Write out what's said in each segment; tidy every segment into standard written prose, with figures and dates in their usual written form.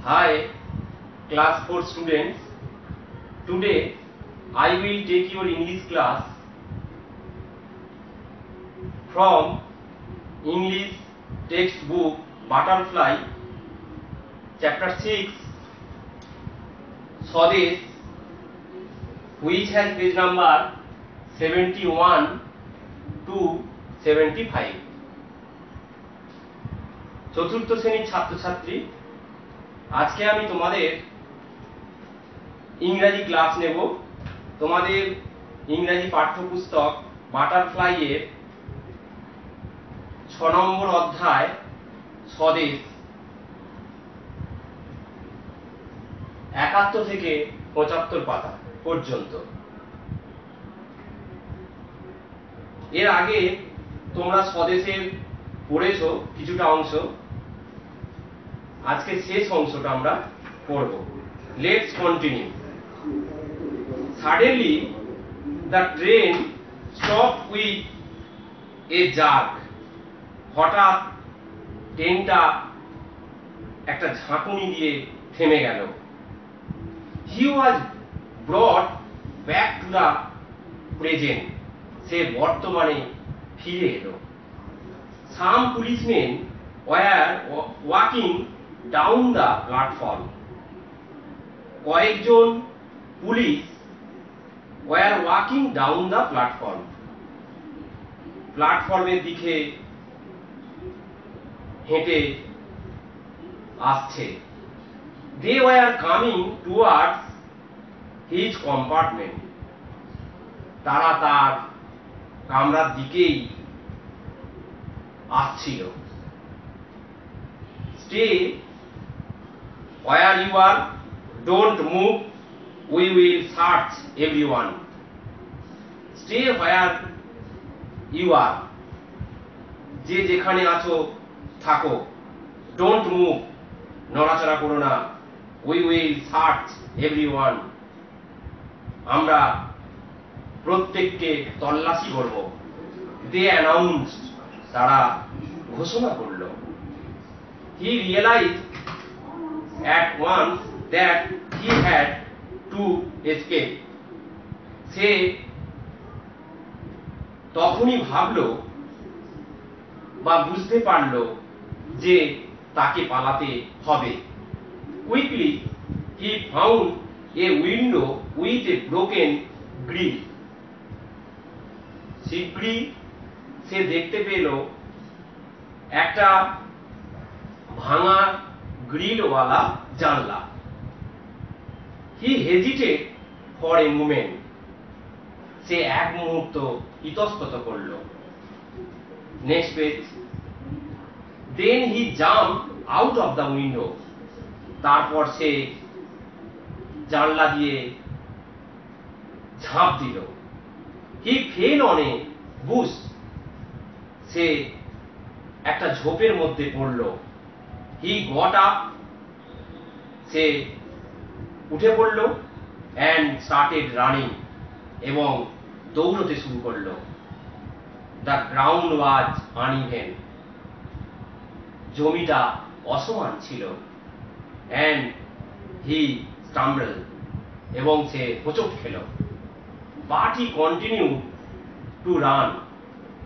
Hi, class 4 students. Today I will take your English class from English textbook Butterfly, chapter 6, Swadesh, which has page number 71 to 75. চতুর্থ শ্রেণীর ছাত্রছাত্রী, আজকে আমি তোমাদের ইংরেজি ক্লাস নেব। তোমাদের ইংরেজি পাঠ্যপুস্তক বাটারফ্লাই এর 6 নম্বর অধ্যায় স্বদেশ 71 থেকে 75 পাতা পর্যন্ত। এর আগে তোমরা স্বদেশের পড়েছো কিছুটা অংশ, আজকে শেষ অংশটা আমরা পড়ব। Let's continue. Suddenly the train stopped with a jerk. হঠাৎ ট্রেনটা একটা ঝাঁকুনি দিয়ে থেমে গেল। He was brought back to the present. সে বর্তমানে ফিরে এলো। Some policemen were walking down the platform. কয়েকজন police were walking down the platform. প্ল্যাটফর্মের দিকে হেঁটে আসছে। They were coming towards his compartment. তারা তার কামরার দিকেই আসছিল। Stay where you are, don't move, we will search everyone. Stay where you are, যে যেখানে আছো থাকো, don't move, নড়াচড়া করো না, we will search everyone, আমরা প্রত্যেককে তল্লাশি করব। They announced, তারা ঘোষণা করল। He realized at once that he had to escape. সে তখনই ভাবলো বা বুঝতে পারলো যে তাকে পালাতে হবে। Quickly he found a window with a broken grill. শীঘ্রই সে দেখতে পেল একটা ভাঙা গ্রিলওয়ালা জানলা। He hesitated for a moment. সে এক মুহূর্ত ইতস্তত করল। Next page. Then he jumped out of the window. তারপর সে জানলা দিয়ে ঝাঁপ দিল। He fell on a bush. সে একটা ঝোপের মধ্যে পড়ল। He got up. সে উঠে পড়ল and started running. এবং দৌড়তে শুরু করল। The ground was uneven. জমিটা অসমান ছিল। And he stumbled. এবং সে হোঁচট খেল। But he continued to run.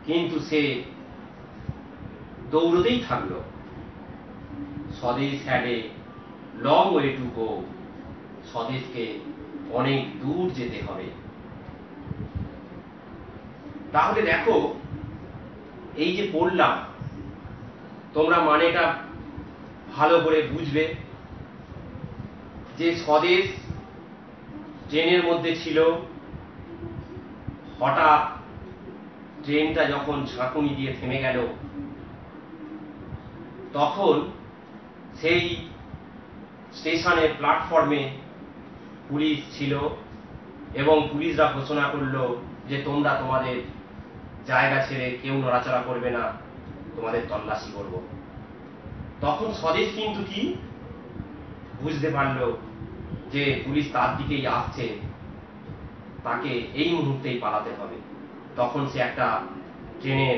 কিন্তু সে দৌড়তেই থাকলো। স্বদেশ had a long way to go. স্বদেশকে অনেক দূর যেতে হবে। তাহলে দেখো, এই যে পড়লাম, তোমরা মানেটা ভালো করে বুঝবে যে স্বদেশ ট্রেনের মধ্যে ছিল। হঠাৎ ট্রেনটা যখন ঝাঁকুনি দিয়ে থেমে গেল, তখন সেই স্টেশনের প্ল্যাটফর্মে পুলিশ ছিল এবং পুলিশরা ঘোষণা করলো যে তোমরা তোমাদের জায়গা ছেড়ে কেউ নড়াচড়া করবে না, তোমাদের তল্লাশি করব। তখন স্বদেশ কিন্তু কি বুঝতে পারলো যে পুলিশ তার দিকেই আসছে, তাকে এই মুহূর্তেই পালাতে হবে। তখন সে একটা ট্রেনের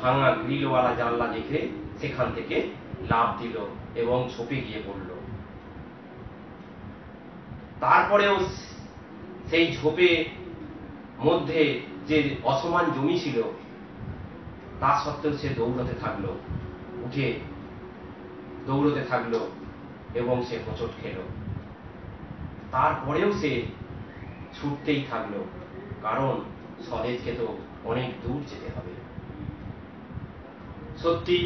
ভাঙা গ্রিলওয়ালা জানলা দেখে সেখান থেকে লাফ দিল এবং ঝোপে গিয়ে পড়ল। তারপরেও সেই ঝোপে মধ্যে যে অসমান জমি ছিল তা সত্ত্বেও সে দৌড়তে থাকলো, উঠে দৌড়তে থাকলো এবং সে হোঁচট খেল। তারপরেও সে ছুটতেই থাকলো, কারণ স্বদেশকে তো অনেক দূর যেতে হবে। সত্যি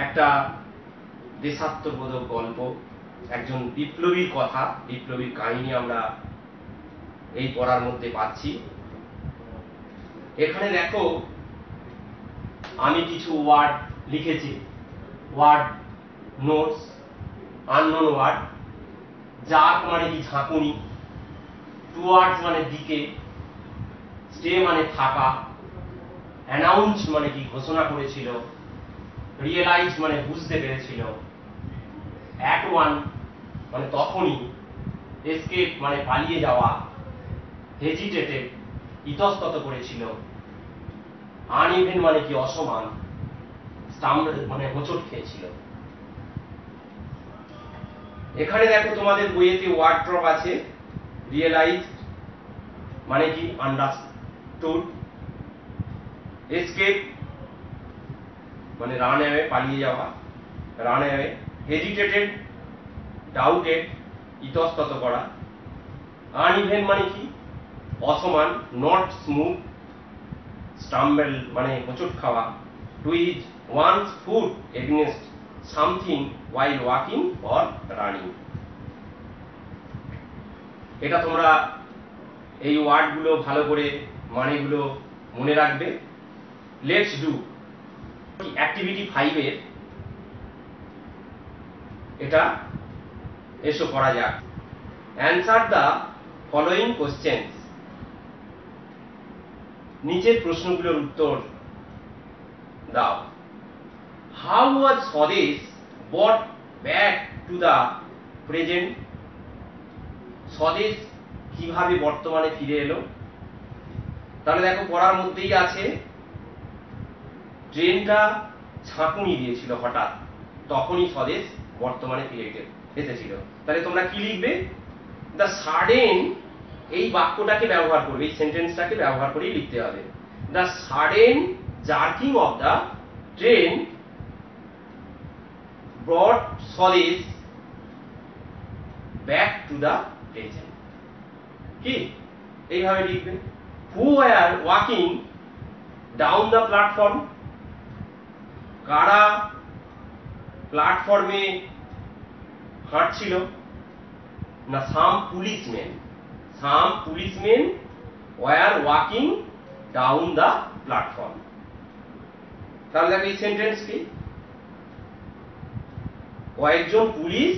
একটা দেশাত্মবোধক গল্প, একজন বিপ্লবীর কথা, বিপ্লবীর কাহিনী আমরা এই পড়ার মধ্যে পাচ্ছি। এখানে দেখো আমি কিছু ওয়ার্ড লিখেছি, word notes, unknown word. Jerk মানে কি ঝাঁকুনি, টুয়ার্ডস মানে দিকে, স্টে মানে থাকা, অ্যানাউন্স মানে কি ঘোষণা করেছিল, রিয়েলাইজ মানে বুঝতে পেরেছিল, অ্যাট ওয়ান মানে তখনই, এসকেপ মানে পালিয়ে যাওয়া, হেজিটেটেড ইতস্তত করেছিল, আনইভেন মানে কি অসমান, স্টাম্বল মানে হোঁচট খেয়েছিল। এখানে দেখো তোমাদের বইয়েতে ওয়ার্ড ড্রপ আছে। রিয়েলাইজ মানে কি আন্ডারস্টুড, এসকেপ মানে রান অ্যাওয়ে পালিয়ে যাওয়া, রান অ্যাওয়ে, হেজিটেটেড ডাউটেড ইতস্তত করা, আনইভেন মানে কি অসমান, নট স্মুথ, স্টাম্বল মানে হোঁচট খাওয়া, to is one's foot against something while walking or running। এটা তোমরা এই ওয়ার্ডগুলো ভালো করে মানেগুলো মনে রাখবে। লেটস ডু অ্যাক্টিভিটি 5 এর এটা এসো করা যাক। অ্যান্সার দ্য ফলোইং কোশ্চেন্স, নিচের প্রশ্নগুলোর উত্তর দাও। হাউ ওয়াজ স্বদেশ brought back to the present? স্বদেশ কিভাবে বর্তমানে ফিরে এলো? তাহলে দেখো পড়ার মধ্যেই আছে, ট্রেনটা ঝাঁকুনি দিয়েছিল হঠাৎ, তখনই স্বদেশ বর্তমানে ফিরে এসেছিল। তাহলে তোমরা কি লিখবে? দ্য সাডেন, এই বাক্যটাকে ব্যবহার করবে, এই সেন্টেন্সটাকে ব্যবহার করেই লিখতে হবে। The sudden jerking of the train brought Swadesh back to the present। কি এইভাবে লিখবে। Who were walking down the platform? কারা প্ল্যাটফর্মে হাঁটছিল? না, some policemen were walking down the platform। তাহলে দেখো এই সেন্টেন্স কি? কয়েকজন পুলিশ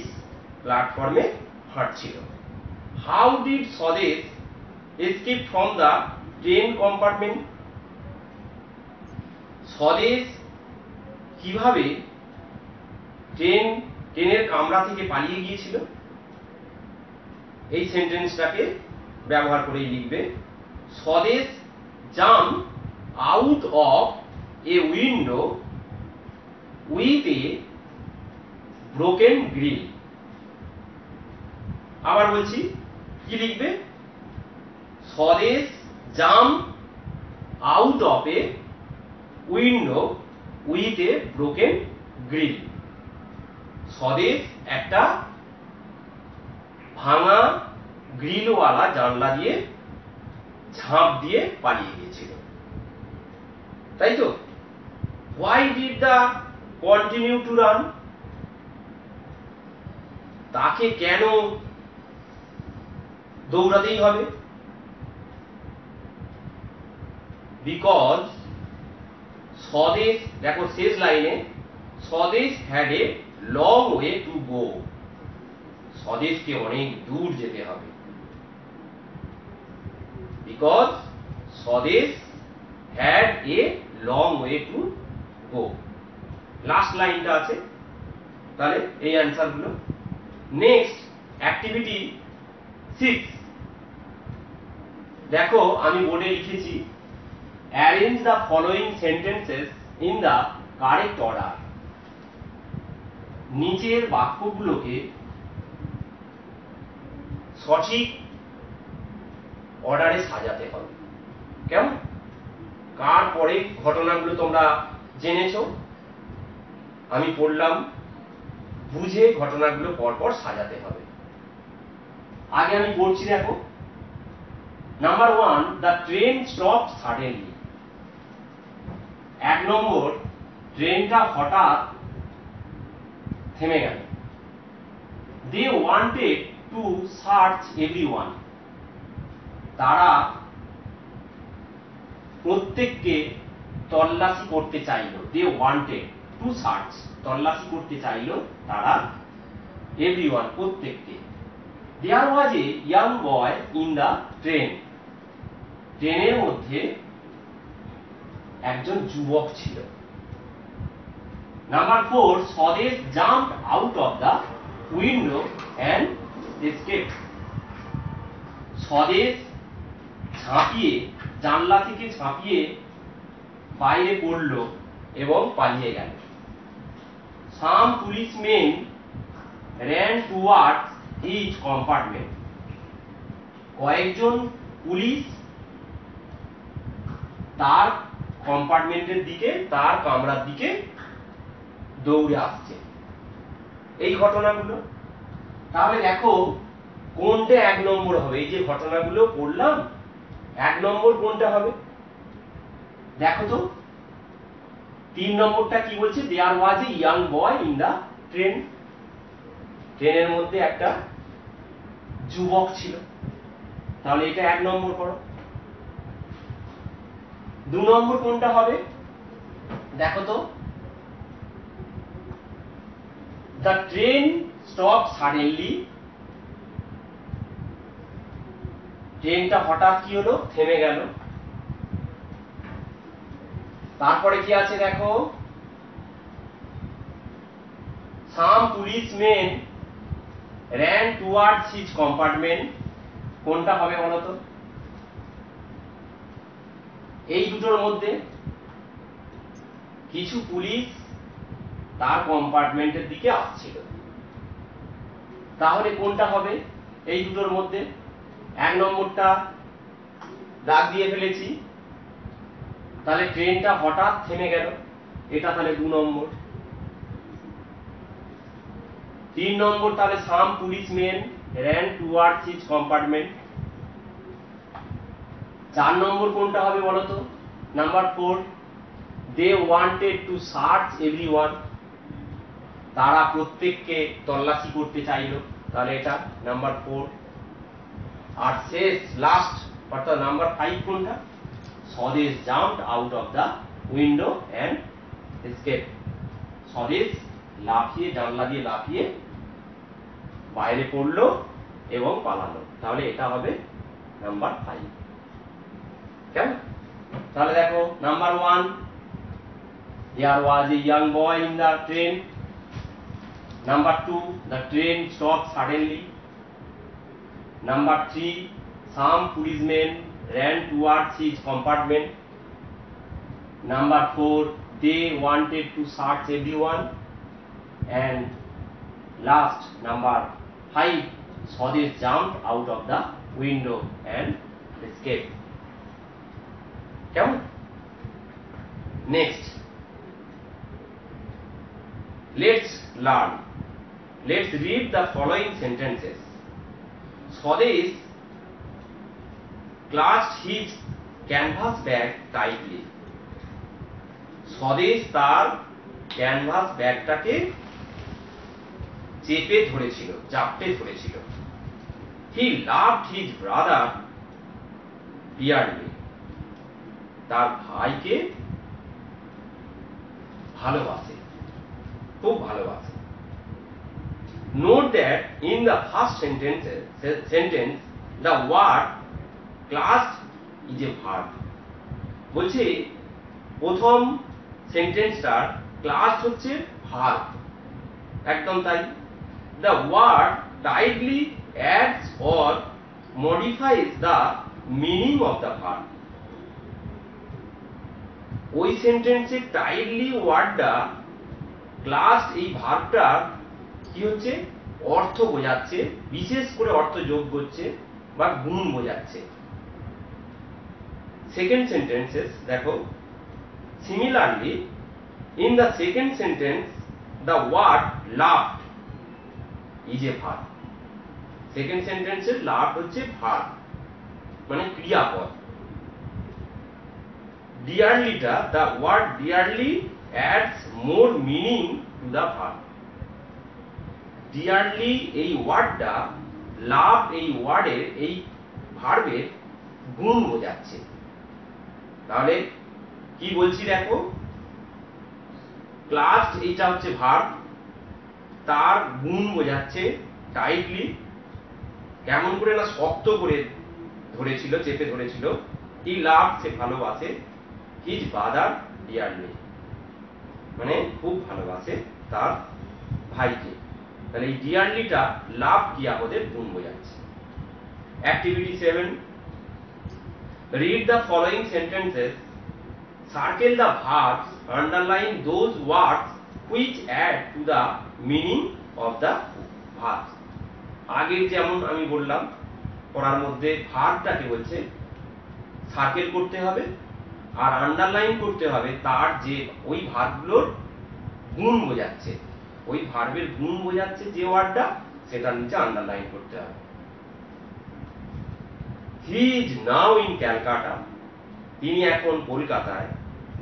প্ল্যাটফর্মে হাঁটছিল। হাউ ডিড স্বদেশ escape from the train compartment? স্বদেশ কিভাবে ট্রেনের কামরা থেকে পালিয়ে গিয়েছিল? এই সেন্টেন্সটাকে ব্যবহার করেই লিখবে। স্বদেশ jump out of a window with a broken grill. আবার বলছি, কি লিখবে? স্বদেশ jump out of a window with a broken grill. স্বদেশ একটা ভাঙা গ্রিলওয়ালা জানলা দিয়ে ঝাঁপ দিয়ে পালিয়ে গিয়েছিল, তাই তো? Why did the continue to run? তাকে কেন দৌড়াতেই হবে? বিকজ স্বদেশ, দেখো শেষ লাইনে, Swadesh had a long way to go. স্বদেশকে অনেক দূর যেতে হবে। Because Swadesh had a long way to go. Last লাইনটা আছে। তাহলে এই অ্যান্সার গুলো। নেক্সট অ্যাক্টিভিটি 6, দেখো আমি বোর্ডে লিখেছি, arrange the following sentences in the correct order. নিচের বাক্যগুলোকে সঠিক অর্ডারে সাজাতে হবে। কেমন? কার পরে ঘটনাগুলো তোমরা জেনেছো, আমি পড়লাম, বুঝে ঘটনাগুলো পরপর সাজাতে হবে। আগে আমি পড়ছি, দেখো। Number 1, the train stop suddenly. 1 number, ট্রেনটা হঠাৎ থেমে গেল। They wanted to search everyone. তারা প্রত্যেককে তল্লাশি করতে চাইলো। দে ওয়ান্টেড টু সার্চ, তল্লাশি করতে চাইলো তারা, এভরিওয়ান, প্রত্যেককে। There was a young boy in the train. ট্রেনের মধ্যে একজন যুবক ছিল। Number 4, Swadesh jumped out of the window and escaped. Swadesh ঝাঁপিয়ে, জানলা থেকে ঝাঁপিয়ে বাইরে পড়লো এবং পালিয়ে গেল। সাম পুলিশমেন ran towards his compartment. কয়েকজন পুলিশ তার কম্পার্টমেন্টের দিকে, তার কামরার দিকে দৌড়ে আসছে। এই ঘটনাগুলো তাহলে দেখো কোনটা 1 নম্বর হবে। এই যে ঘটনাগুলো পড়লাম, 1 নম্বর কোনটা হবে দেখো তো। 3 নম্বরটা কি বলছে? There was a young boy in the train. ট্রেনের মধ্যে একটা যুবক ছিল, তাহলে এটা 1 নম্বর করো। 2 নম্বর কোনটা হবে দেখো তো। The train stop suddenly. ট্রেনটা হঠাৎ কি হলো? থেমে গেল। তারপরে কি আছে দেখো, সাম পুলিশমেন ran towards his compartment। কোনটা হবে বলো তো? এই দুটোর মধ্যে কিছু পুলিশ তার কম্পার্টমেন্টের দিকে আসছিল, তাহলে কোনটা হবে এই দুটোর মধ্যে? 1 নম্বরটা দাগ দিয়ে ফেলেছি, তাহলে ট্রেনটা হঠাৎ থেমে গেল, এটা তাহলে 2 নম্বর। 3 নম্বর তাহলে সাম পুলিশমেন ran towards his compartment। 4 নম্বর কোনটা হবে বলো তো? Number 4, they wanted to search everyone। তারা প্রত্যেককে তল্লাশি করতে চাইলো, তাহলে এটা নাম্বার 4। আর শেষ লাস্ট অর্থাৎ নাম্বার 5 কোনটা? স্বদেশ jumped out of the window and escaped. স্বদেশ লাফিয়ে, জানলা দিয়ে লাফিয়ে বাইরে পড়লো এবং পালালো, তাহলে এটা হবে নাম্বার 5। কেমন? তাহলে দেখো, number 1, there was a young boy in the train. Number 2, the train stopped suddenly. Number 3, some policemen ran towards his compartment. Number 4, they wanted to search everyone. And last, number 5, Swadesh jumped out of the window and escaped. কেমন? Next, let's learn. Let's read the following sentences. Swadesh clutched his canvas bag tightly. স্বদেশ তার canvas ব্যাগটাকে চেপে ধরেছিল, জাপটে ধরেছিল। He loved his brother dearly. তার ভাইকে ভালোবাসে, খুব ভালোবাসে। Note that in the first sentence the word clutched is a verb। বলছে প্রথম সেন্টেন্সটার ক্লাস হচ্ছে ভার্ব, একদম তাই। The word tightly adds or modifies the meaning of the verb। ওই সেন্টেন্সে টাইটলি ওয়ার্ডটা, ক্লাস এই ভার্বটা কি হচ্ছে? অর্থ বোঝাচ্ছে, বিশেষ করে অর্থ যোগ করছে বা গুণ বোঝাচ্ছে। সেকেন্ড সেন্টেন্সেস দেখো, similarly in the second sentence the word loved is a verb. Second সেন্টেন্সে লাভড হচ্ছে ভার্ব, মানে ক্রিয়াপদ। ডিয়ারলিটা, the word dearly adds more meaning to the verb. Dearly এই ওয়ার্ডটা লাভ এই ওয়ার্ডের এই ভার্বের গুণ বোঝাচ্ছে। তাহলে কি বলছি দেখো, ক্লাস এইটা হচ্ছে ভার্ব, তার গুণ বোঝাচ্ছে টাইটলি, কেমন করে না শক্ত করে ধরেছিল, চেপে ধরেছিল। হি লাভ, সে ভালোবাসে, হিজ ব্রাদার ডিয়ারলি, মানে খুব ভালোবাসে তার ভাইকে। তাহলে এই ডিয়ারলিটা লাভ ক্রিয়াপদের গুণ বোঝাচ্ছে। Activity 7, read the following sentences, circle the verbs, underline those words which add to the meaning of the verbs. আগে যেমন আমি বললাম পড়ার মধ্যে ভার্বটাকে বলছে সার্কেল করতে হবে আর আন্ডারলাইন করতে হবে তার যে ওই ভার্বগুলোর গুণ বোঝাচ্ছে, ওই ভার্বের গুণ বোঝাচ্ছে যে ওয়ার্ডটা, সেটার নিচে আন্ডারলাইন করতে হবে। He is now in Calcutta, তিনি এখন কলকাতায়।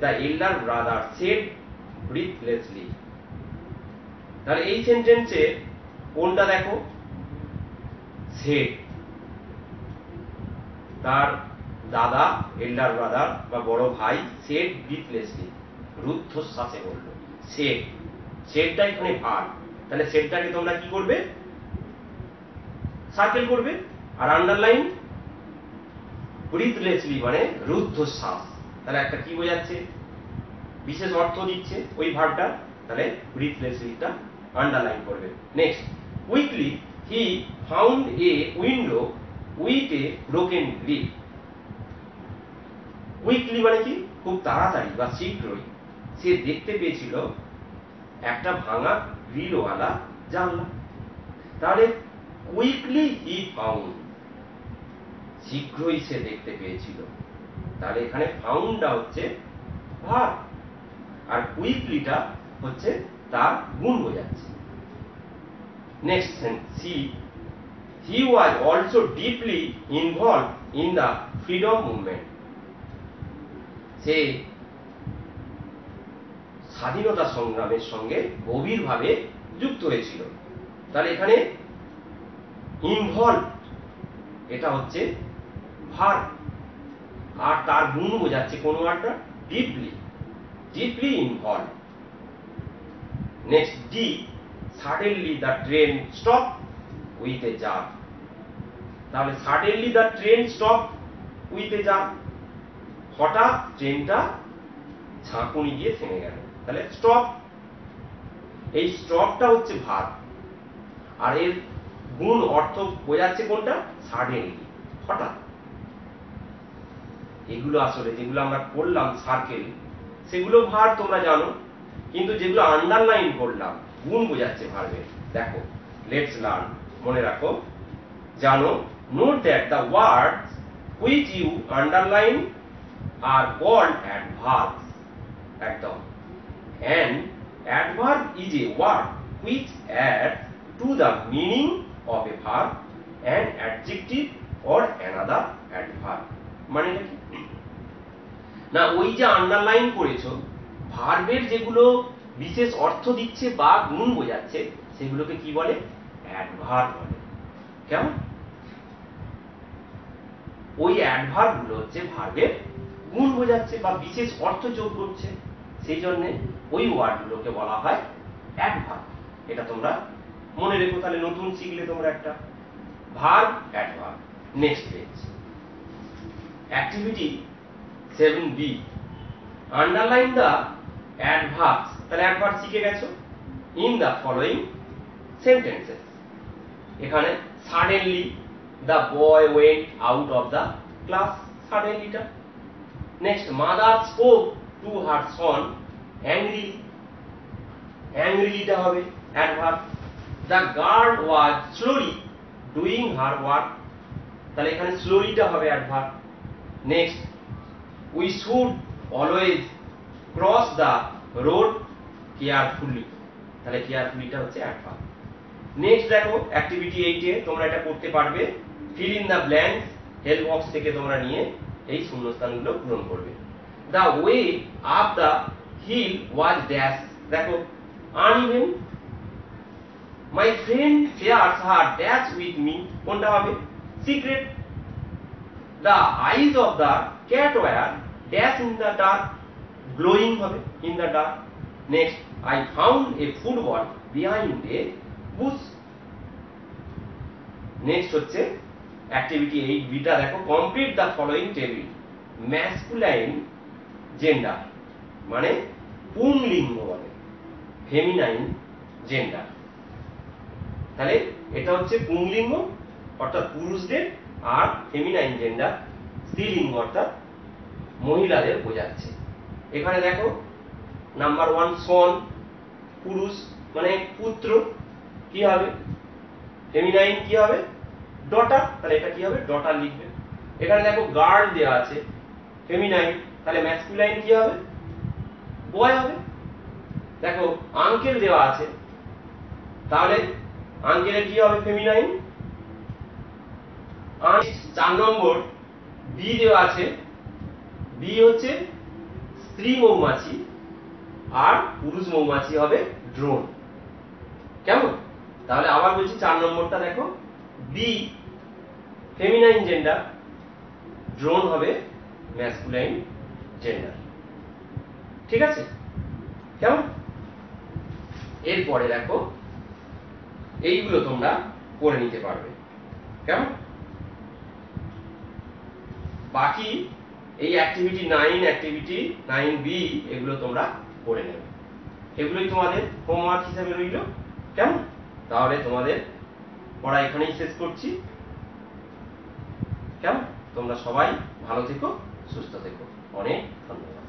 The elder brother said breathlessly. তাহলে এই সেন্টেন্সে কোনটা দেখো, সেড, তার দাদা এল্ডার ব্রাদার বা বড় ভাই সেড ব্রিথলেসলি, রুদ্ধশ্বাসে বলল। সেড, সেডটা এখানে ভার্ব, তাহলে সেডটাকে তোমরা কি করবে, সার্কেল করবে আর আন্ডারলাইন ব্রিথলেসলি মানে রুদ্ধশ্বাস। তাহলে একটা কি বোঝাচ্ছে, বিশেষ অর্থ দিচ্ছে ওই ভার্বটা, তাহলে ব্রিথলেসলিটা আন্ডারলাইন করবে। Next, quickly he found a window with a broken grill. Quickly মানে কি, খুব তাড়াতাড়ি বা শীঘ্রই সে দেখতে পেয়েছিল একটা ভাঙা গ্রিলওয়ালা জানলা। তাহলে কুইকলি হি ফাউন্ড, শীঘ্রই সে দেখতে পেয়েছিল। তাহলে এখানে ফাউন্ডটা হচ্ছে ভার্ব আর কুইকলিটা হচ্ছে তার গুণ বোঝাচ্ছে। Next C, he was also deeply involve in the freedom movement. সে স্বাধীনতা সংগ্রামের সঙ্গে গভীরভাবে যুক্ত হয়েছিল। তাহলে এখানে ইনভলভ এটা হচ্ছে ভার্ব আর তার গুণ বোঝাচ্ছে কোন ওয়ার্ডটা, deeply, deeply involve. Next D, suddenly the train stop with a jerk. তাহলে suddenly the train stop with a jerk, হঠাৎ ট্রেনটা ঝাঁকুনি দিয়ে থেমে গেল। তাহলে স্টপ, এই স্টপটা হচ্ছে ভার্ব আর এর গুণ অর্থ বোঝাচ্ছে কোনটা, সাডেনলি, হঠাৎ। এগুলো আসলে যেগুলো আমরা করলাম সার্কেল, সেগুলো ভার্ব তোমরা জানো, কিন্তু যেগুলো আন্ডারলাইন করলাম গুণ বোঝাচ্ছে ভার্বের। দেখো, লেটস লার্ন, মনে রাখো, জানো। Note that the words which you underline are called adverbs. একদম। And adverb is a word which adds to the meaning of a verb an adjective or another adverb. মানে কি না, ওই যে আন্ডারলাইন করেছো ভার্বের যেগুলো বিশেষ অর্থ দিচ্ছে বা গুণ বোঝাচ্ছে সেগুলোকে কি বলে, অ্যাডভার্ব বলে। কেমন, ওই অ্যাডভার্ব গুলো হচ্ছে ভার্বের গুণ বোঝাচ্ছে বা বিশেষ অর্থ যোগ করছে, সেই জন্য ওই ওয়ার্ডগুলোকে বলা হয় অ্যাডভার্ব। এটা তোমরা মনে রেখো, তাহলে নতুন শিখলে তোমরা একটা verb adverb. Next page, activity 7B, underline the adverbs. তাহলে অ্যাডভার্ব শিখে গেছো ইন দ্য ফলোইং সেন্টেন্সেস। এখানে suddenly the boy went out of the class, সাডেনলিটা। Next, mother spoke to her son angrily, অ্যাংরিলিটা হবে adverb. The girl was slowly doing her work, তাহলে এখানে স্লোলিটা হবে adverb. Next, we should always cross the road carefully, তাহলে কেয়ারফুলিটা হচ্ছে অ্যাডভার্ব। নেক্সট দেখো অ্যাক্টিভিটি 8 এ তোমরা এটা করতে পারবে, fill in the blanks, help box থেকে তোমরা নিয়ে এই শূন্যস্থানগুলো পূরণ করবে। The way up the hill was dash, দেখো uneven, my friend shares her dash with me, কোনটা হবে? Secret. The eyes of the cat were dash in the dark, glowing হবে, in the dark. Next, I found a football behind a bush. Next হচ্ছে activity 8 beta, দেখো complete the following table, masculine gender মানে পুংলিঙ্গ বলে, feminine gender, তাহলে এটা হচ্ছে পুংলিঙ্গ অর্থাৎ পুরুষদের, আর ফেমিনাইন জেন্ডার স্ত্রীলিঙ্গ অর্থাৎ মহিলাদের বোঝাচ্ছে। এখানে দেখো নাম্বার 1 সন, পুরুষ মানে পুত্র, কি হবে? ফেমিনাইন কি হবে? ডটার, তাহলে এটা কি হবে? ডটার লিখবে। এখানে দেখো গার্ল দেওয়া আছে ফেমিনাইন, তাহলে ম্যাসকুলাইন কি হবে? বয় হবে। দেখো আঙ্কেল দেওয়া আছে, তাহলে আঙ্কেলের কি হবে? ফেমিনাইন। 4 নম্বর বি দেওয়া আছে, বি হচ্ছে স্ত্রী মৌমাছি আর পুরুষ মৌমাছি হবে ড্রোন, কেমন? তাহলে আবার বলছি 4 নম্বরটা দেখো, বি ফেমিনাইন জেন্ডার, ড্রোন হবে ম্যাসকুলাইন জেন্ডার, ঠিক আছে? কেমন? এরপরে দেখো এইগুলো তোমরা করে নিতে পারবে, কেমন? বাকি এই অ্যাক্টিভিটি 9, অ্যাক্টিভিটি 9B এগুলো তোমরা করে নেবে, এগুলোই তোমাদের হোমওয়ার্ক হিসেবে রইল, কেমন? তাহলে তোমাদের পড়া এখানেই শেষ করছি, কেমন? তোমরা সবাই ভালো থেকো, সুস্থ থেকো, অনেক ধন্যবাদ।